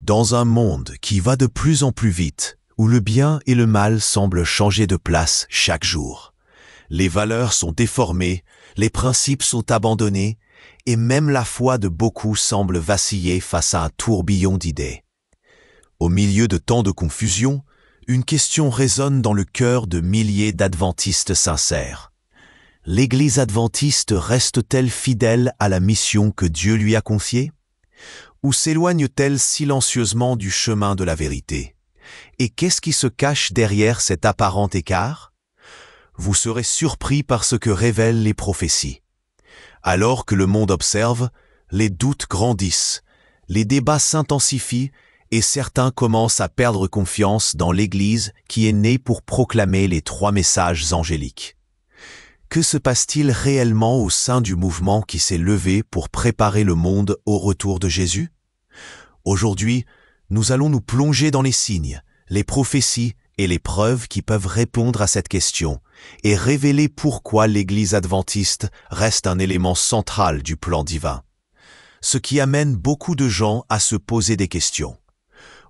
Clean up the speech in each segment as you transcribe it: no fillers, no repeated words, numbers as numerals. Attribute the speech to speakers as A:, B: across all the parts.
A: Dans un monde qui va de plus en plus vite, où le bien et le mal semblent changer de place chaque jour, les valeurs sont déformées, les principes sont abandonnés, et même la foi de beaucoup semble vaciller face à un tourbillon d'idées. Au milieu de tant de confusion, une question résonne dans le cœur de milliers d'adventistes sincères. L'Église adventiste reste-t-elle fidèle à la mission que Dieu lui a confiée? Ou s'éloigne-t-elle silencieusement du chemin de la vérité? Et qu'est-ce qui se cache derrière cet apparent écart? Vous serez surpris par ce que révèlent les prophéties. Alors que le monde observe, les doutes grandissent, les débats s'intensifient et certains commencent à perdre confiance dans l'Église qui est née pour proclamer les 3 messages angéliques. Que se passe-t-il réellement au sein du mouvement qui s'est levé pour préparer le monde au retour de Jésus? Aujourd'hui, nous allons nous plonger dans les signes, les prophéties et les preuves qui peuvent répondre à cette question et révéler pourquoi l'Église adventiste reste un élément central du plan divin. Ce qui amène beaucoup de gens à se poser des questions.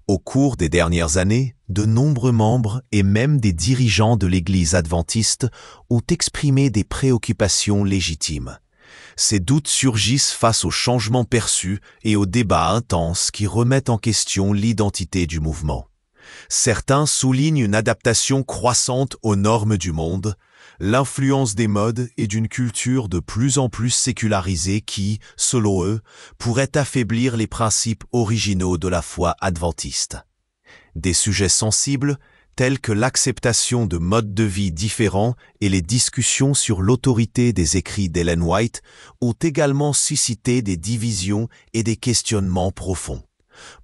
A: Au cours des dernières années, de nombreux membres et même des dirigeants de l'Église adventiste ont exprimé des préoccupations légitimes. Ces doutes surgissent face aux changements perçus et aux débats intenses qui remettent en question l'identité du mouvement. Certains soulignent une adaptation croissante aux normes du monde, l'influence des modes et d'une culture de plus en plus sécularisée qui, selon eux, pourrait affaiblir les principes originaux de la foi adventiste. Des sujets sensibles, tels que l'acceptation de modes de vie différents et les discussions sur l'autorité des écrits d'Ellen White, ont également suscité des divisions et des questionnements profonds.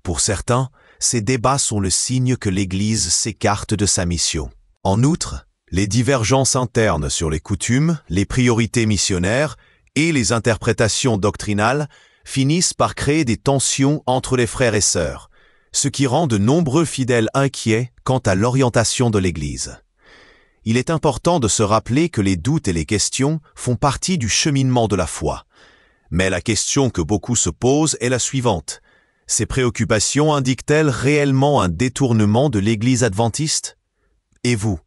A: Pour certains, ces débats sont le signe que l'Église s'écarte de sa mission. En outre, les divergences internes sur les coutumes, les priorités missionnaires et les interprétations doctrinales finissent par créer des tensions entre les frères et sœurs, ce qui rend de nombreux fidèles inquiets quant à l'orientation de l'Église. Il est important de se rappeler que les doutes et les questions font partie du cheminement de la foi. Mais la question que beaucoup se posent est la suivante. Ces préoccupations indiquent-elles réellement un détournement de l'Église adventiste? Et vous,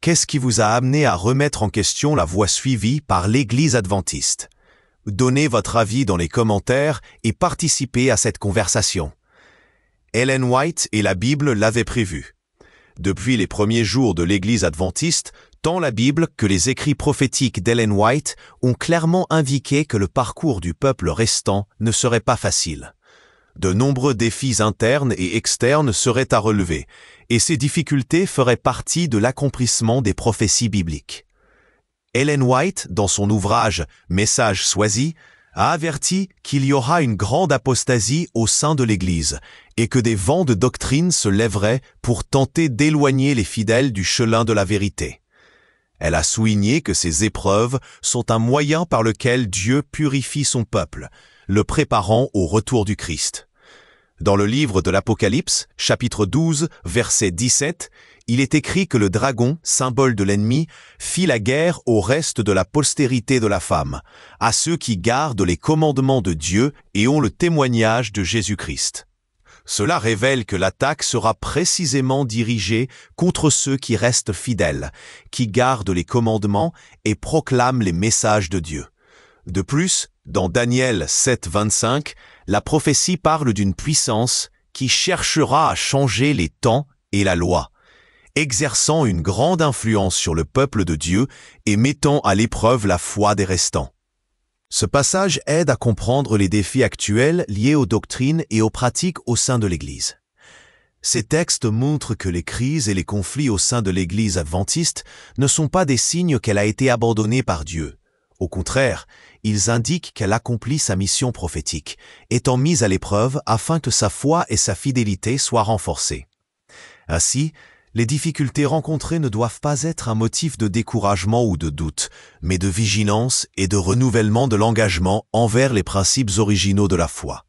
A: qu'est-ce qui vous a amené à remettre en question la voie suivie par l'Église adventiste? Donnez votre avis dans les commentaires et participez à cette conversation. Ellen White et la Bible l'avaient prévu. Depuis les premiers jours de l'Église adventiste, tant la Bible que les écrits prophétiques d'Ellen White ont clairement indiqué que le parcours du peuple restant ne serait pas facile. De nombreux défis internes et externes seraient à relever, et ces difficultés feraient partie de l'accomplissement des prophéties bibliques. Ellen White, dans son ouvrage « Message choisi », a averti qu'il y aura une grande apostasie au sein de l'Église et que des vents de doctrine se lèveraient pour tenter d'éloigner les fidèles du chemin de la vérité. Elle a souligné que ces épreuves sont un moyen par lequel Dieu purifie son peuple, le préparant au retour du Christ. Dans le livre de l'Apocalypse, chapitre 12, verset 17, il est écrit que le dragon, symbole de l'ennemi, fit la guerre au reste de la postérité de la femme, à ceux qui gardent les commandements de Dieu et ont le témoignage de Jésus-Christ. Cela révèle que l'attaque sera précisément dirigée contre ceux qui restent fidèles, qui gardent les commandements et proclament les messages de Dieu. De plus, dans Daniel 7, 25, la prophétie parle d'une puissance qui cherchera à changer les temps et la loi, exerçant une grande influence sur le peuple de Dieu et mettant à l'épreuve la foi des restants. Ce passage aide à comprendre les défis actuels liés aux doctrines et aux pratiques au sein de l'Église. Ces textes montrent que les crises et les conflits au sein de l'Église adventiste ne sont pas des signes qu'elle a été abandonnée par Dieu. Au contraire, ils indiquent qu'elle accomplit sa mission prophétique, étant mise à l'épreuve afin que sa foi et sa fidélité soient renforcées. Ainsi, les difficultés rencontrées ne doivent pas être un motif de découragement ou de doute, mais de vigilance et de renouvellement de l'engagement envers les principes originaux de la foi.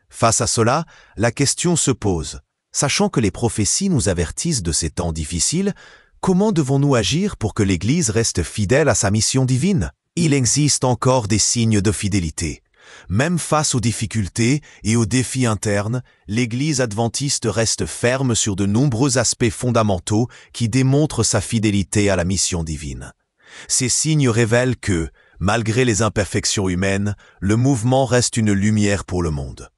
A: Face à cela, la question se pose. Sachant que les prophéties nous avertissent de ces temps difficiles, comment devons-nous agir pour que l'Église reste fidèle à sa mission divine? Il existe encore des signes de fidélité. Même face aux difficultés et aux défis internes, l'Église adventiste reste ferme sur de nombreux aspects fondamentaux qui démontrent sa fidélité à la mission divine. Ces signes révèlent que, malgré les imperfections humaines, le mouvement reste une lumière pour le monde.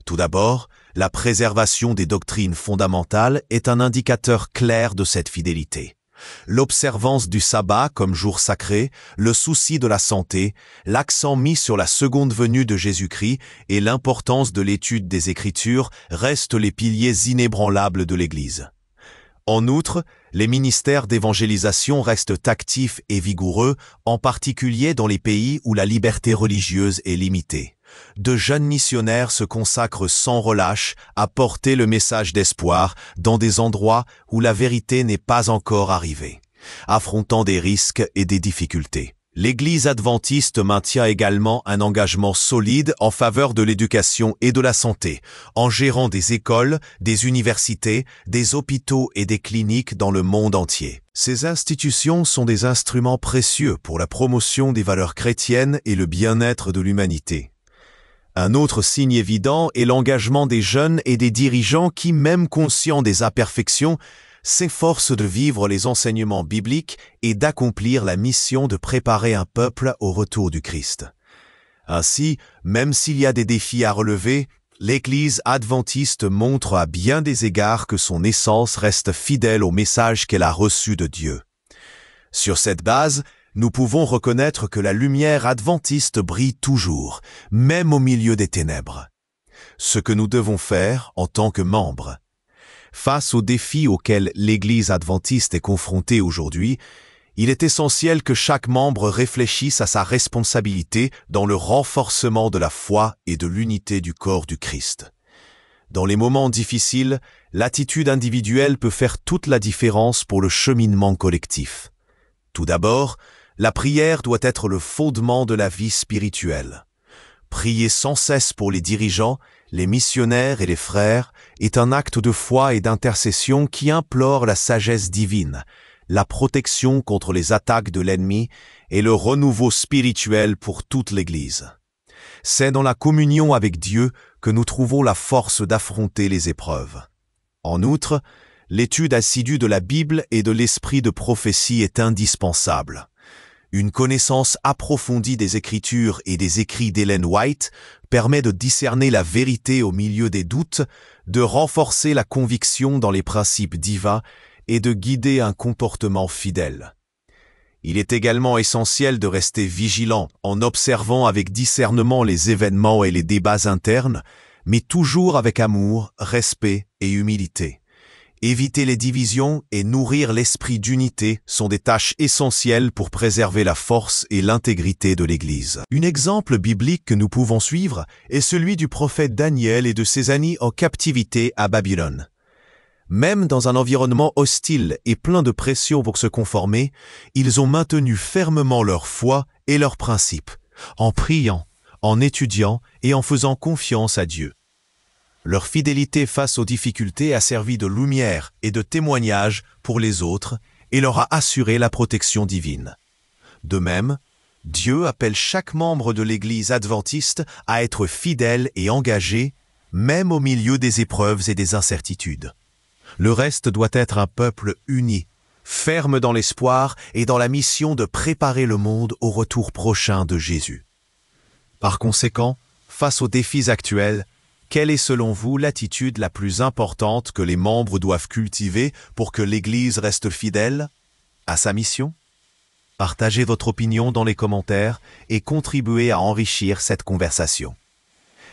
A: Tout d'abord, la préservation des doctrines fondamentales est un indicateur clair de cette fidélité. L'observance du sabbat comme jour sacré, le souci de la santé, l'accent mis sur la seconde venue de Jésus-Christ et l'importance de l'étude des Écritures restent les piliers inébranlables de l'Église. En outre, les ministères d'évangélisation restent actifs et vigoureux, en particulier dans les pays où la liberté religieuse est limitée. De jeunes missionnaires se consacrent sans relâche à porter le message d'espoir dans des endroits où la vérité n'est pas encore arrivée, affrontant des risques et des difficultés. L'Église adventiste maintient également un engagement solide en faveur de l'éducation et de la santé, en gérant des écoles, des universités, des hôpitaux et des cliniques dans le monde entier. Ces institutions sont des instruments précieux pour la promotion des valeurs chrétiennes et le bien-être de l'humanité. Un autre signe évident est l'engagement des jeunes et des dirigeants qui, même conscients des imperfections, s'efforcent de vivre les enseignements bibliques et d'accomplir la mission de préparer un peuple au retour du Christ. Ainsi, même s'il y a des défis à relever, l'Église adventiste montre à bien des égards que son essence reste fidèle au message qu'elle a reçu de Dieu. Sur cette base, nous pouvons reconnaître que la lumière adventiste brille toujours, même au milieu des ténèbres. Ce que nous devons faire en tant que membres. Face aux défis auxquels l'Église adventiste est confrontée aujourd'hui, il est essentiel que chaque membre réfléchisse à sa responsabilité dans le renforcement de la foi et de l'unité du corps du Christ. Dans les moments difficiles, l'attitude individuelle peut faire toute la différence pour le cheminement collectif. Tout d'abord, la prière doit être le fondement de la vie spirituelle. Prier sans cesse pour les dirigeants, les missionnaires et les frères est un acte de foi et d'intercession qui implore la sagesse divine, la protection contre les attaques de l'ennemi et le renouveau spirituel pour toute l'Église. C'est dans la communion avec Dieu que nous trouvons la force d'affronter les épreuves. En outre, l'étude assidue de la Bible et de l'esprit de prophétie est indispensable. Une connaissance approfondie des Écritures et des écrits d'Ellen White permet de discerner la vérité au milieu des doutes, de renforcer la conviction dans les principes divins et de guider un comportement fidèle. Il est également essentiel de rester vigilant en observant avec discernement les événements et les débats internes, mais toujours avec amour, respect et humilité. Éviter les divisions et nourrir l'esprit d'unité sont des tâches essentielles pour préserver la force et l'intégrité de l'Église. Un exemple biblique que nous pouvons suivre est celui du prophète Daniel et de ses amis en captivité à Babylone. Même dans un environnement hostile et plein de pression pour se conformer, ils ont maintenu fermement leur foi et leurs principes, en priant, en étudiant et en faisant confiance à Dieu. Leur fidélité face aux difficultés a servi de lumière et de témoignage pour les autres et leur a assuré la protection divine. De même, Dieu appelle chaque membre de l'Église adventiste à être fidèle et engagé, même au milieu des épreuves et des incertitudes. Le reste doit être un peuple uni, ferme dans l'espoir et dans la mission de préparer le monde au retour prochain de Jésus. Par conséquent, face aux défis actuels, quelle est selon vous l'attitude la plus importante que les membres doivent cultiver pour que l'Église reste fidèle à sa mission? Partagez votre opinion dans les commentaires et contribuez à enrichir cette conversation.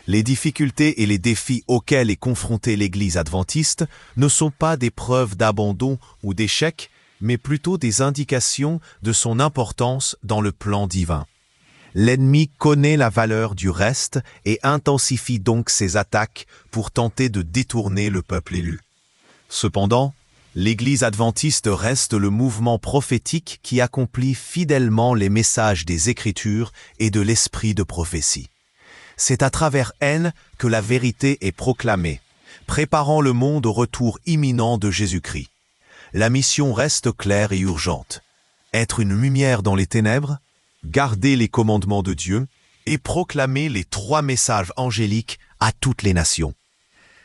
A: Les difficultés et les défis auxquels est confrontée l'Église adventiste ne sont pas des preuves d'abandon ou d'échec, mais plutôt des indications de son importance dans le plan divin. L'ennemi connaît la valeur du reste et intensifie donc ses attaques pour tenter de détourner le peuple élu. Cependant, l'Église adventiste reste le mouvement prophétique qui accomplit fidèlement les messages des Écritures et de l'esprit de prophétie. C'est à travers elle que la vérité est proclamée, préparant le monde au retour imminent de Jésus-Christ. La mission reste claire et urgente. Être une lumière dans les ténèbres, garder les commandements de Dieu et proclamer les 3 messages angéliques à toutes les nations.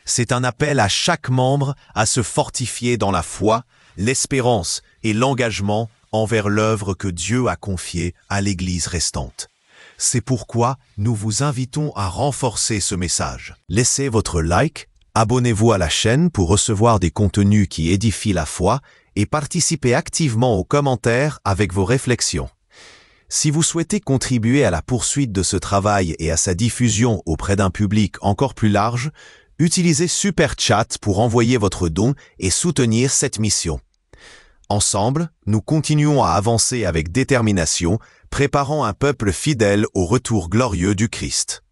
A: C'est un appel à chaque membre à se fortifier dans la foi, l'espérance et l'engagement envers l'œuvre que Dieu a confiée à l'Église restante. C'est pourquoi nous vous invitons à renforcer ce message. Laissez votre like, abonnez-vous à la chaîne pour recevoir des contenus qui édifient la foi et participez activement aux commentaires avec vos réflexions. Si vous souhaitez contribuer à la poursuite de ce travail et à sa diffusion auprès d'un public encore plus large, utilisez Super Chat pour envoyer votre don et soutenir cette mission. Ensemble, nous continuons à avancer avec détermination, préparant un peuple fidèle au retour glorieux du Christ.